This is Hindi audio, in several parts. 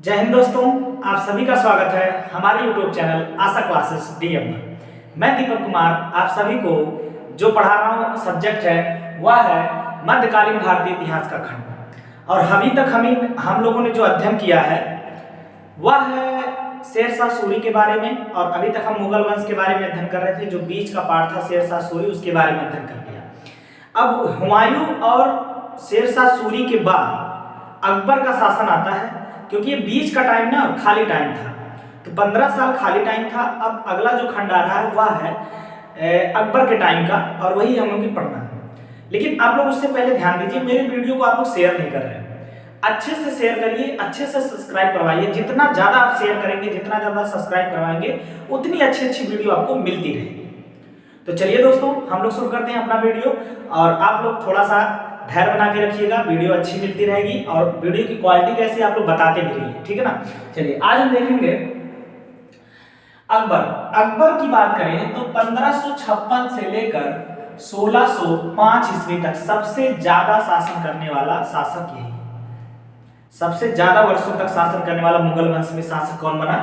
जय हिंद दोस्तों, आप सभी का स्वागत है हमारे YouTube चैनल आशा क्लासेस DM पर। मैं दीपक कुमार आप सभी को जो पढ़ा रहा हूँ सब्जेक्ट है वह है मध्यकालीन भारतीय इतिहास का खंड। और अभी तक हम लोगों ने जो अध्ययन किया है वह है शेरशाह सूरी के बारे में। और अभी तक हम मुगल वंश के बारे में अध्ययन कर रहे थे। जो बीच का पार्ट था शेरशाह सूरी, उसके बारे में अध्ययन कर लिया। अब हुमायूं और शेरशाह सूरी के बाद अकबर का शासन आता है, क्योंकि ये बीच का टाइम ना खाली टाइम था, तो 15 साल खाली टाइम था। अब अगला जो खंड आ रहा है वह है अकबर के टाइम का, और वही हम लोग की पढ़ना है। लेकिन आप लोग उससे पहले ध्यान दीजिए, मेरे वीडियो को आप लोग शेयर नहीं कर रहे हैं। अच्छे से शेयर करिए, अच्छे से सब्सक्राइब करवाइए। जितना ज़्यादा आप शेयर करेंगे, जितना ज़्यादा सब्सक्राइब करवाएंगे, उतनी अच्छी अच्छी वीडियो आपको मिलती रहेगी। तो चलिए दोस्तों, हम लोग शुरू करते हैं अपना वीडियो। और आप लोग थोड़ा सा धैर्य बना के रखिएगा, वीडियो अच्छी मिलती रहेगी। और वीडियो की क्वालिटी कैसी आप लोग बताते भी रहिए, ठीक है ना। चलिए आज हम देखेंगे अकबर की बात करें तो 1556 से लेकर 1605 ईस्वी तक सबसे ज्यादा शासन करने वाला शासक यही है। सबसे ज्यादा वर्षों तक शासन करने वाला मुगल वंश में शासक कौन बना?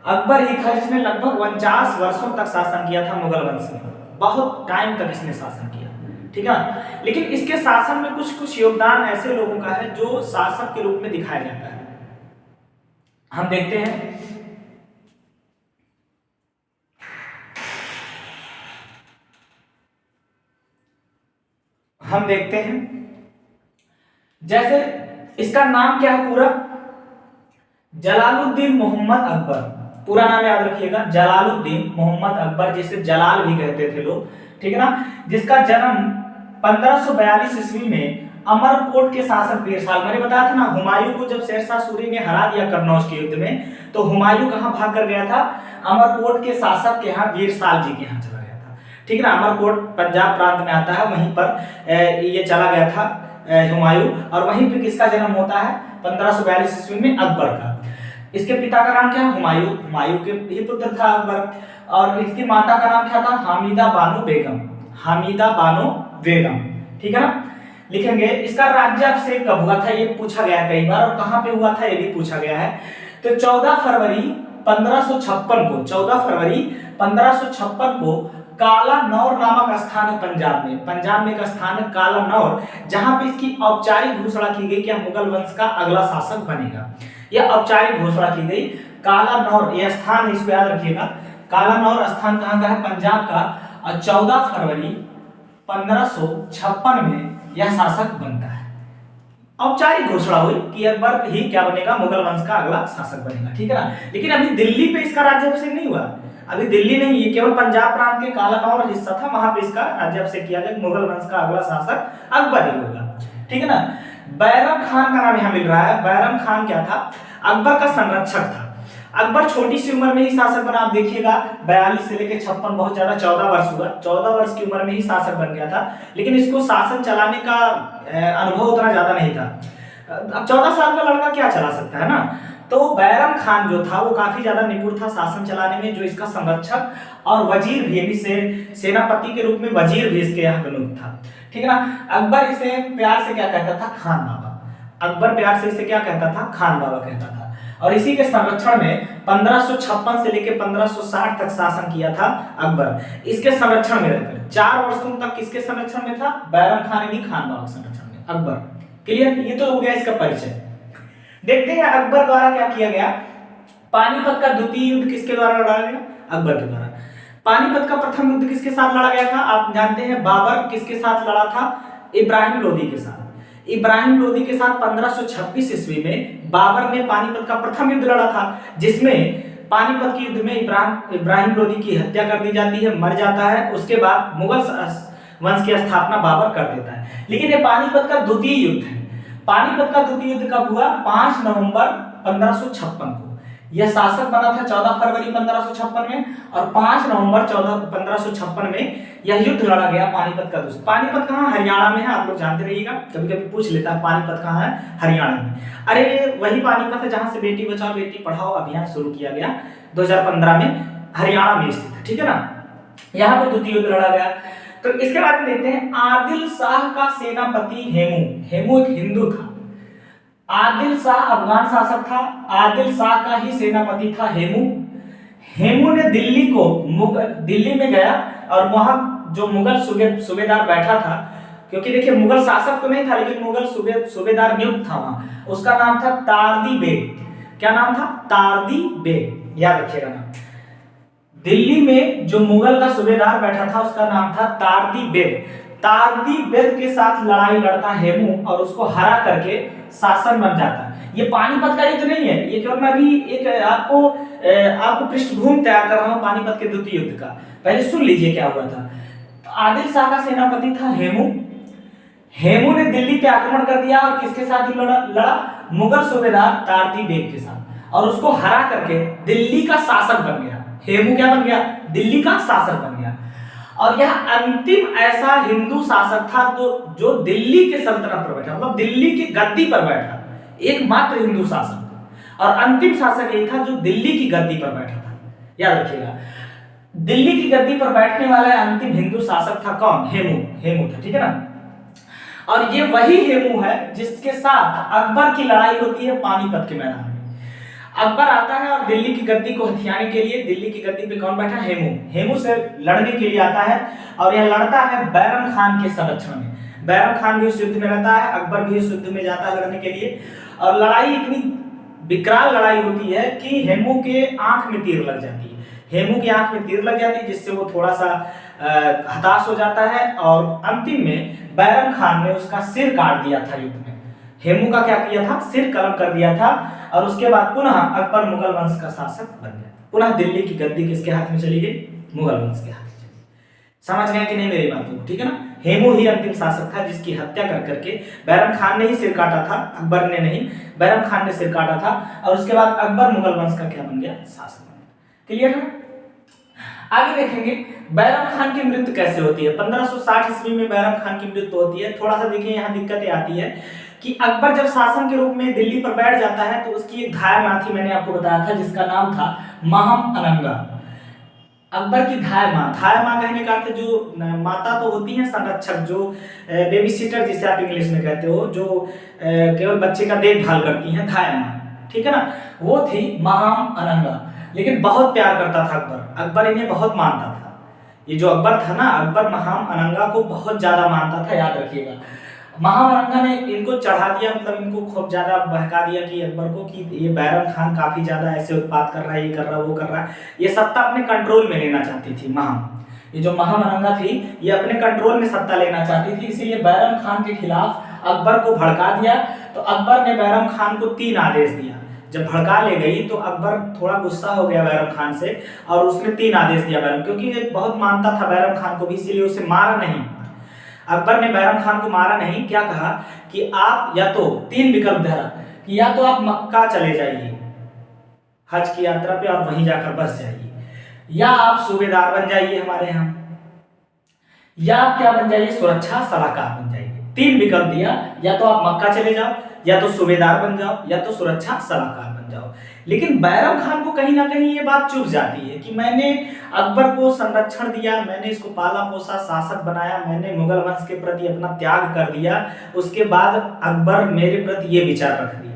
अकबर ही था जिसने लगभग 49 वर्षों तक शासन किया था मुगल वंश में। बहुत टाइम तक इसने शासन किया, ठीक है। लेकिन इसके शासन में कुछ योगदान ऐसे लोगों का है जो शासक के रूप में दिखाया जाता है। हम देखते हैं जैसे इसका नाम क्या है पूरा? जलालुद्दीन मोहम्मद अकबर। पूरा नाम याद रखिएगा, जलालुद्दीन मोहम्मद अकबर, जिसे जलाल भी कहते थे लोग, ठीक है ना। जिसका जन्म 1542 ईस्वी में अमरकोट के शासक वीरसाल, मैंने बताया था ना, हुमायूं को जब शेरशाह सूरी ने हरा दिया कन्नौज के युद्ध में, तो हुमायूं कहां भाग कर गया था? अमरकोट के शासक के यहाँ, वीरसाल जी के यहाँ चला गया था, ठीक है ना। अमरकोट पंजाब प्रांत में आता है, वहीं पर ये चला गया था हुमायूं। और वहीं पे किसका जन्म होता है? 1542 ईस्वी में अकबर का। इसके पिता का नाम क्या है? हुमायूं के ही पुत्र था अकबर। और इसकी माता का नाम क्या था? हामिदा बानो बेगम, ठीक है ना। लिखेंगे इसका राज्याभिषेक कब हुआ था, ये पूछा गया है कई बार। और कहां पे हुआ था ये भी पूछा गया है। तो 14 फरवरी 1556 को काला नौर नामक स्थान है पंजाब में एक स्थान है काला नौर, जहां पे इसकी औपचारिक घोषणा की गई कि मुगल वंश का अगला शासक बनेगा। यह औपचारिक घोषणा की गई। काला नौर यह स्थान है, इसको याद रखिएगा। काला नौर स्थान कहां का है? पंजाब का। और 14 फरवरी 1556 में यह शासक बनता है। औपचारिक घोषणा हुई कि अकबर ही क्या बनेगा? मुगल वंश का अगला शासक बनेगा, ठीक है ना। लेकिन अभी दिल्ली पे इसका राज्याभिषेक नहीं हुआ। अभी दिल्ली नहीं, ये केवल पंजाब प्रांत के काला नौर हिस्सा था, वहां पे इसका राज्याभिषेक किया गया। मुगल वंश का अगला शासक अकबर ही होगा, ठीक है ना। बैरम खान का नाम यहां मिल रहा है। बैरम खान क्या था? अकबर का संरक्षक था। अकबर छोटी सी उम्र में ही शासक बना। आप देखिएगा 42 से लेकर 56, बहुत ज्यादा 14 वर्ष हुआ। 14 वर्ष की उम्र में ही शासक बन गया था। लेकिन इसको शासन चलाने का अनुभव उतना ज्यादा नहीं था। अब 14 साल का लड़का क्या चला सकता है ना। तो बैरम खान जो था वो काफी ज्यादा निपुण था शासन चलाने में, जो इसका संरक्षक और वजीर भी, सेनापति के रूप में वजीर भी इसके यहाँ नियुक्त था, ठीक है ना। अकबर इसे प्यार से क्या कहता था? खान बाबा। अकबर प्यार से इसे क्या कहता था? खान बाबा कहता था। और इसी के संरक्षण में 1556 से लेकर 1560 तक शासन किया था अकबर। इसके संरक्षण में रहकर 4 वर्षों तक किसके संरक्षण में था? बैरम खान यानी खान बाबा के संरक्षण में अकबर। क्लियर? ये तो हो गया इसका परिचय। देखते हैं अकबर द्वारा क्या किया गया। पानीपत का द्वितीय युद्ध किसके द्वारा लड़ा गया? अकबर के द्वारा। पानीपत का प्रथम युद्ध किसके साथ लड़ा गया था? आप जानते हैं। बाबर किसके साथ लड़ा था? इब्राहिम लोदी के साथ। इब्राहिम लोदी के साथ 1526 ईस्वी में बाबर ने पानीपत का प्रथम युद्ध लड़ा था, जिसमें पानीपत के युद्ध में इब्राहिम लोदी की हत्या कर दी जाती है, मर जाता है। उसके बाद मुगल वंश की स्थापना बाबर कर देता है। लेकिन ये पानीपत का द्वितीय युद्ध है। पानीपत का द्वितीय युद्ध कब हुआ? 5 नवंबर 1556 को। यह शासक बना था 14 फरवरी 1556 में, और 5 नवंबर 1556 में यह युद्ध लड़ा गया पानीपत का। पानीपत कहाँ? हरियाणा में है। आप लोग जानते रहिएगा, कभी कभी पूछ लेता है पानीपत कहाँ है? हरियाणा में। अरे वही पानीपत है जहां से बेटी बचाओ बेटी पढ़ाओ अभियान शुरू किया गया 2015 में, हरियाणा में स्थित है, ठीक है ना। यहाँ पे द्वितीय युद्ध लड़ा गया। तो इसके बारे में देखते हैं। आदिल शाह का सेनापति हेमू एक हिंदू था। आदिल शाह अफगान शासक था। आदिल शाह का ही सेनापति था हेमू। हेमू ने दिल्ली में गया और वहां जो मुगल सूबेदार बैठा था, क्योंकि देखिए मुगल शासक तो नहीं था लेकिन मुगल सूबेदार नियुक्त था वहां, उसका नाम था तारदी बेग। क्या नाम था? तारदी बेग, याद रखिएगा नाम। दिल्ली में जो मुगल का सूबेदार बैठा था उसका नाम था तारदी बेग। तारदी बेग के साथ लड़ाई लड़ता हेमू और उसको हरा करके शासक बन जाता है। ये पानीपत का युद्ध नहीं है, ये केवल मैं अभी एक आपको पृष्ठभूमि तैयार कर रहा हूं पानीपत के द्वितीय युद्ध का। पहले सुन लीजिए क्या हुआ था। तो आदिल शाह का सेनापति था हेमू। हेमू ने दिल्ली पे आक्रमण कर दिया और किसके साथ ही लड़ा? मुगल सूबेदार तारदी बेग के साथ, और उसको हरा करके दिल्ली का शासक बन गया। हेमू क्या बन गया? दिल्ली का शासक बन गया। और यह अंतिम ऐसा हिंदू शासक था जो दिल्ली के सल्तनत पर बैठा, मतलब दिल्ली की गद्दी पर बैठा, एकमात्र हिंदू शासक था। और अंतिम शासक यही था जो दिल्ली की गद्दी पर बैठा था। याद रखिएगा, दिल्ली की गद्दी पर बैठने वाला अंतिम हिंदू शासक था कौन? हेमू। हेमू था, ठीक है ना। और ये वही हेमू है जिसके साथ अकबर की लड़ाई होती है पानीपत के मैदान में। अकबर आता है और दिल्ली की गद्दी को हथियाने के लिए, दिल्ली की गद्दी पे कौन बैठा? हेमू। हेमू से लड़ने के लिए आता है और यह लड़ता है बैरम खान के संरक्षण में। बैरम खान भी उस युद्ध में रहता है, अकबर भी उस युद्ध में जाता है लड़ने के लिए। और लड़ाई इतनी विकराल लड़ाई होती है कि हेमू के आंख में तीर लग जाती है। हेमू की आंख में तीर लग जाती है जिससे वो थोड़ा सा हताश हो जाता है और अंतिम में बैरम खान ने उसका सिर काट दिया था युद्ध में। हेमू का क्या किया था? सिर कलम कर दिया था। और उसके बाद पुनः अकबर मुगल वंश का शासक बन गया। पुनः दिल्ली की गद्दी किसके हाथ में चली गई? मुगल वंश के हाथ में चली गई। समझ गए कि नहीं मेरी बातों को? ठीक है ना। हेमू ही अंतिम शासक था जिसकी हत्या कर करके बैरम खान ने ही सिर काटा था, अकबर ने नहीं, बैरम खान ने सिर काटा था। और उसके बाद अकबर मुगल वंश का क्या बन गया? शासक बन गया। क्लियर है? आगे देखेंगे बैरम खान की मृत्यु कैसे होती है। 1560 ईस्वी में बैरम खान की मृत्यु होती है। थोड़ा सा देखिए यहाँ दिक्कतें आती है कि अकबर जब शासन के रूप में दिल्ली पर बैठ जाता है तो उसकी एक धाय माँ थी, मैंने आपको बताया था, जिसका नाम था महम अनंगा। अकबर की धाय माँ कहने का अर्थ जो माता तो होती है संरक्षक, जो बेबी सीटर जिसे आप इंग्लिश में कहते हो, जो केवल बच्चे का देखभाल करती हैं, धाय माँ, ठीक है ना, वो थी महम अनंगा। लेकिन बहुत प्यार करता था अकबर, अकबर इन्हें बहुत मानता था। ये जो अकबर था ना, अकबर महम अनंगा को बहुत ज्यादा मानता था, याद रखिएगा। महामरंगा ने इनको चढ़ा दिया, मतलब इनको खूब ज्यादा बहका दिया कि अकबर को कि ये बैरम खान काफी ज्यादा ऐसे उत्पात कर रहा है, ये कर रहा है, वो कर रहा है। ये सत्ता अपने कंट्रोल में लेना चाहती थी ये जो महामरंगा थी ये अपने कंट्रोल में सत्ता लेना चाहती थी, इसीलिए बैरम खान के खिलाफ अकबर को भड़का दिया। तो अकबर ने बैरम खान को 3 आदेश दिया। जब भड़का ले गई तो अकबर थोड़ा गुस्सा हो गया बैरम खान से और उसने 3 आदेश दिया बैरम, क्योंकि ये बहुत मानता था बैरम खान को भी, इसीलिए उसे मारा नहीं। अकबर ने बैरम खान को मारा नहीं, क्या कहा कि आप या तो 3 विकल्प धरा कि या तो आप मक्का चले जाइए हज की यात्रा पे और वहीं जाकर बस जाइए, या आप सूबेदार बन जाइए हमारे यहाँ, या आप क्या बन जाइए? सुरक्षा सलाहकार बन जाइए। 3 विकल्प दिया, या तो आप मक्का चले जाओ, या तो सूबेदार बन जाओ, या तो सुरक्षा सलाहकार बन जाओ। लेकिन बैरम खान को कहीं ना कहीं ये बात चुभ जाती है कि मैंने अकबर को संरक्षण दिया, मैंने इसको पाला पोसा, शासक बनाया, मैंने मुगल वंश के प्रति अपना त्याग कर दिया, उसके बाद अकबर मेरे प्रति ये विचार रख दिया।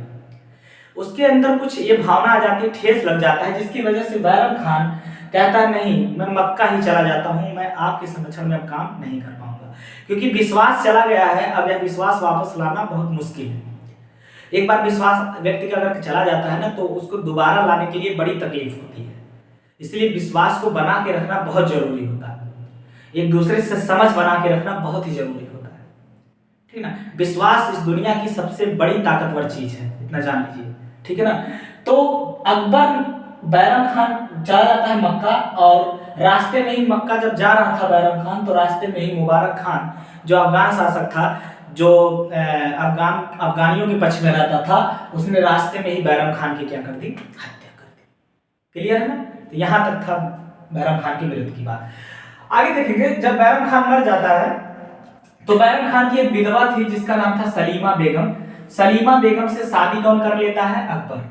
उसके अंदर कुछ ये भावना आ जाती है, ठेस लग जाता है, जिसकी वजह से बैरम खान कहता नहीं, मैं मक्का ही चला जाता हूं, मैं आपके संरक्षण में अब काम नहीं कर पाऊंगा, क्योंकि विश्वास चला गया है। अब यह विश्वास वापस लाना बहुत मुश्किल है। एक बार विश्वास व्यक्ति का अगर चला जाता है ना तो उसको दोबारा लाने के लिए बड़ी तकलीफ होती है। इसलिए विश्वास को बना के रखना बहुत जरूरी होता है, एक दूसरे से समझ बना के रखना बहुत ही जरूरी होता है, ठीक है ना। विश्वास इस दुनिया की सबसे बड़ी ताकतवर चीज है, इतना जान लीजिए, ठीक है ना। तो अकबर बैरम खान चला जाता है मक्का, और रास्ते में ही मक्का जब जा रहा था बैरम खान तो रास्ते में ही मुबारक खान जो अफगान शासक था, जो अफगानियों के पक्ष में रहता था, उसने रास्ते में ही बैरम खान की क्या कर दी? हत्या कर दी। क्लियर है ना। तो यहां तक था बैरम खान की मृत्यु की बात। आगे देखेंगे, जब बैरम खान मर जाता है तो बैरम खान की एक विधवा थी जिसका नाम था सलीमा बेगम। सलीमा बेगम से शादी कौन कर लेता है? अकबर।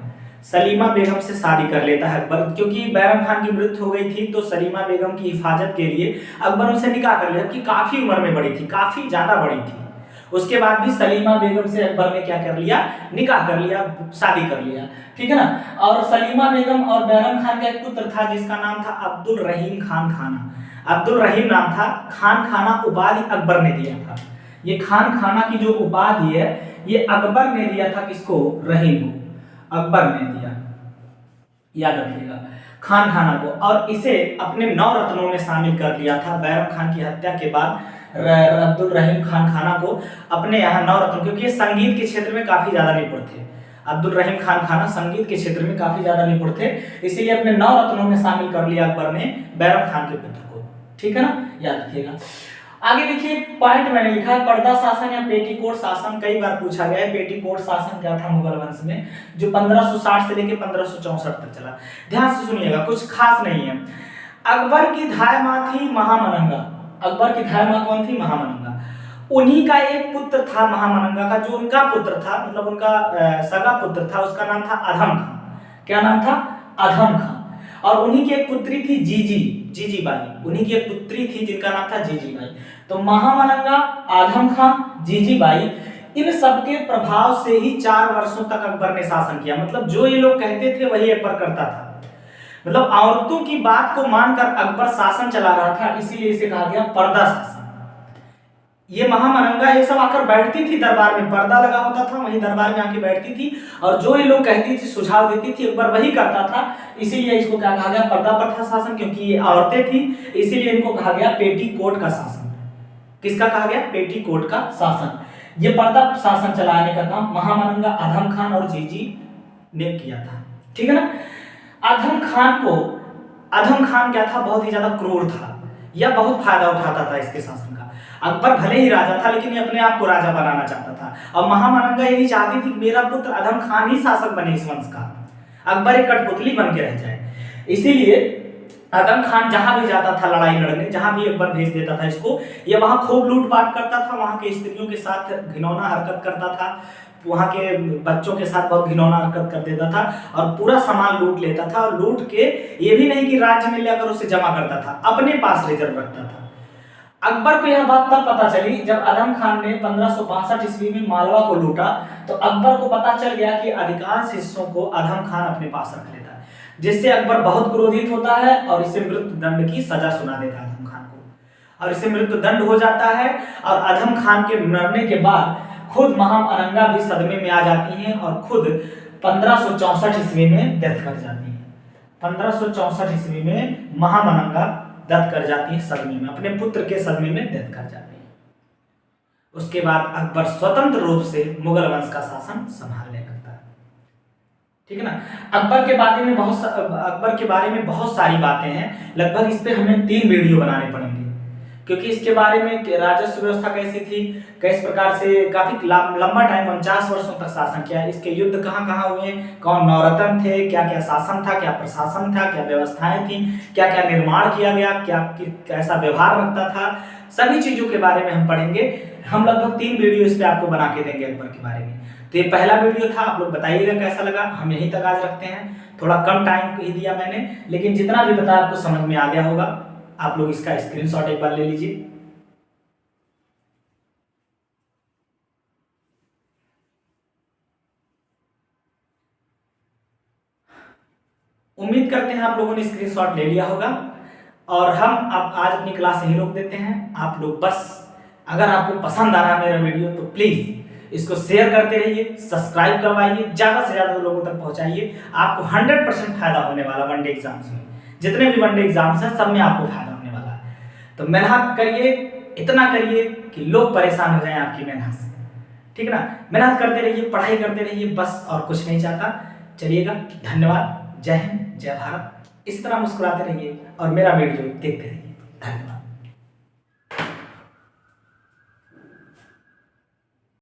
सलीमा बेगम से शादी कर लेता है अकबर, क्योंकि बैरम खान की मृत्यु हो गई थी तो सलीमा बेगम की हिफाजत के लिए अकबर उनसे निकाह कर लिया, कि काफी उम्र में बड़ी थी, काफी ज्यादा बड़ी थी, उसके बाद भी सलीमा बेगम से अकबर ने क्या कर लिया, निकाह कर लिया, शादी कर लिया, ठीक है ना। और सलीमा बेगम और बैरम खान का एक पुत्र था जिसका नाम था अब्दुल रहीम खान खाना। अब्दुल रहीम नाम था, खान खाना उपाधि अकबर ने दिया था। ये खान खाना की जो उपाधि है ये अकबर ने दिया था, किसको, रहीम को अकबर ने दिया, याद रखिएगा, खान खाना को। और इसे अपने 9 रत्नों में शामिल कर लिया था। बैरम खान की हत्या के बाद अब्दुल रहीम खान खाना को अपने यहाँ 9 रत्न, क्योंकि ये संगीत के क्षेत्र में काफी ज्यादा निपुण थे, अब्दुल रहीम खान खाना संगीत के क्षेत्र में काफी ज्यादा निपुण थे, इसीलिए अपने 9 रत्नों में शामिल कर लिया अकबर ने बैरम खान के पुत्र को, ठीक है ना, याद रखिएगा। आगे देखिए पॉइंट मैंने लिखा है पर्दा शासन या पेटीकोट शासन, कई बार पूछा गया है। पेटीकोट शासन क्या था मुगल वंश में, जो 1560 से लेकर 1564 तक चला। ध्यान से सुनिएगा, कुछ खास नहीं है। अकबर की धाय मां थी महामनंगा। अकबर की धाय मां कौन थी, महामनंगा। उन्हीं का एक पुत्र था महामनंगा का, जो उनका पुत्र था, मतलब उनका सगा पुत्र था, उसका नाम था अधम खां। क्या नाम था, अधम खां। और उन्हीं की एक पुत्री थी जीजी बाई, उन्हीं की एक पुत्री थी जिनका नाम था जीजी बाई। तो महामनंगा, आधम खां, जीजी बाई, इन सबके प्रभाव से ही 4 वर्षों तक अकबर ने शासन किया। मतलब जो ये लोग कहते थे वही अकबर करता था। मतलब औरतों की बात को मानकर अकबर शासन चला रहा था, इसीलिए इसे कहा गया पर्दा शासन। ये महामनंगा ये सब आकर बैठती थी दरबार में, पर्दा लगा होता था, वहीं दरबार में आके बैठती थी, और जो ये लोग कहती थी, सुझाव देती थी, अकबर वही करता था। इसीलिए इसको क्या कहा गया, पर्दा प्रथा शासन, क्योंकि ये औरतें थी, इसीलिए इनको कहा गया पेटीकोट का शासन। किसका कहा गया, पेटीकोट का शासन। ये पर्दा शासन चलाने का काम महामनंगा, आधम खान और जीजी ने किया था, ठीक है ना। आधम खान क्या था, बहुत ही ज्यादा क्रूर था, यह बहुत फायदा उठाता था इसके शासन का। अकबर भले ही राजा था, लेकिन ये अपने आप को राजा बनाना चाहता था, और महामनंगा यही चाहती थी कि मेरा पुत्र आधम खान ही शासक बने इस वंश का, अकबर एक कठपुतली बन के रह जाए। इसीलिए आदम खान जहां भी जाता था लड़ाई लड़ने, जहां भी अकबर भेज देता था इसको, ये वहां खूब लूटपाट करता था, वहां के स्त्रियों के साथ घिनौना हरकत करता था, वहां के बच्चों के साथ बहुत घिनौना हरकत कर देता था, और पूरा सामान लूट लेता था। और लूट के ये भी नहीं कि राज्य में लेकर उसे जमा करता था, अपने पास रिजर्व रखता था। अकबर को यह बात तब पता चली जब आदम खान ने 1562 ईस्वी में मालवा को लूटा, तो अकबर को पता चल गया कि अधिकांश हिस्सों को आदम खान अपने पास रख लेता है, जिससे अकबर बहुत क्रोधित होता है और इसे मृत्यु दंड की सजा सुना देता है आदम खान को, और इसे मृत्यु दंड हो जाता है। और आदम खान के मरने के बाद खुद महामनंगा भी सदमे में आ जाती हैं और खुद 1564 ईस्वी में डेथ कर जाती है। 1564 ईस्वी में महामनंगा डेथ कर जाती है सदमे में, अपने पुत्र के सदमे में डेथ कर जाती है। उसके बाद अकबर स्वतंत्र रूप से मुगल वंश का शासन संभालने लगता है, ठीक है ना। अकबर के बारे में बहुत सारी बातें हैं, लगभग इस पे हमें 3 वीडियो बनाने पड़ेंगे, क्योंकि इसके बारे में राजस्व व्यवस्था कैसी थी, किस प्रकार से काफी लंबा टाइम 49 वर्षों तक शासन किया, इसके युद्ध कहाँ कहाँ हुए, कौन नवरत्न थे, क्या क्या शासन था, क्या प्रशासन था, क्या व्यवस्थाएं थी, क्या क्या निर्माण किया गया, क्या कैसा व्यवहार रखता था, सभी चीजों के बारे में हम पढ़ेंगे। हम लगभग 3 वीडियो इस पे आपको बना के देंगे अकबर के बारे में। तो ये पहला वीडियो था, आप लोग बताइएगा कैसा लगा। हम यहीं तक आज रखते हैं, थोड़ा कम टाइम ही दिया मैंने, लेकिन जितना भी बताया आपको समझ में आ गया होगा। आप लोग इसका स्क्रीनशॉट एक बार ले लीजिए। उम्मीद करते हैं आप लोगों ने स्क्रीनशॉट ले लिया होगा, और हम अब आज अपनी क्लास यहीं रोक देते हैं। आप लोग बस अगर आपको पसंद आ रहा है मेरा वीडियो तो प्लीज इसको शेयर करते रहिए, सब्सक्राइब करवाइए, ज्यादा से ज्यादा लोगों तक पहुंचाइए। आपको 100% फायदा होने वाला वनडे एग्जाम्स में, जितने भी वनडे एग्जाम्स हैं सब में आपको फायदा होने वाला है। तो मेहनत करिए, इतना करिए कि लोग परेशान हो जाएं आपकी मेहनत से, ठीक है ना। मेहनत करते रहिए, पढ़ाई करते रहिए, बस और कुछ नहीं चाहता। चलिएगा, धन्यवाद, जय हिंद, जय भारत। इस तरह मुस्कुराते रहिए और मेरा वीडियो देखते रहिए। धन्यवाद।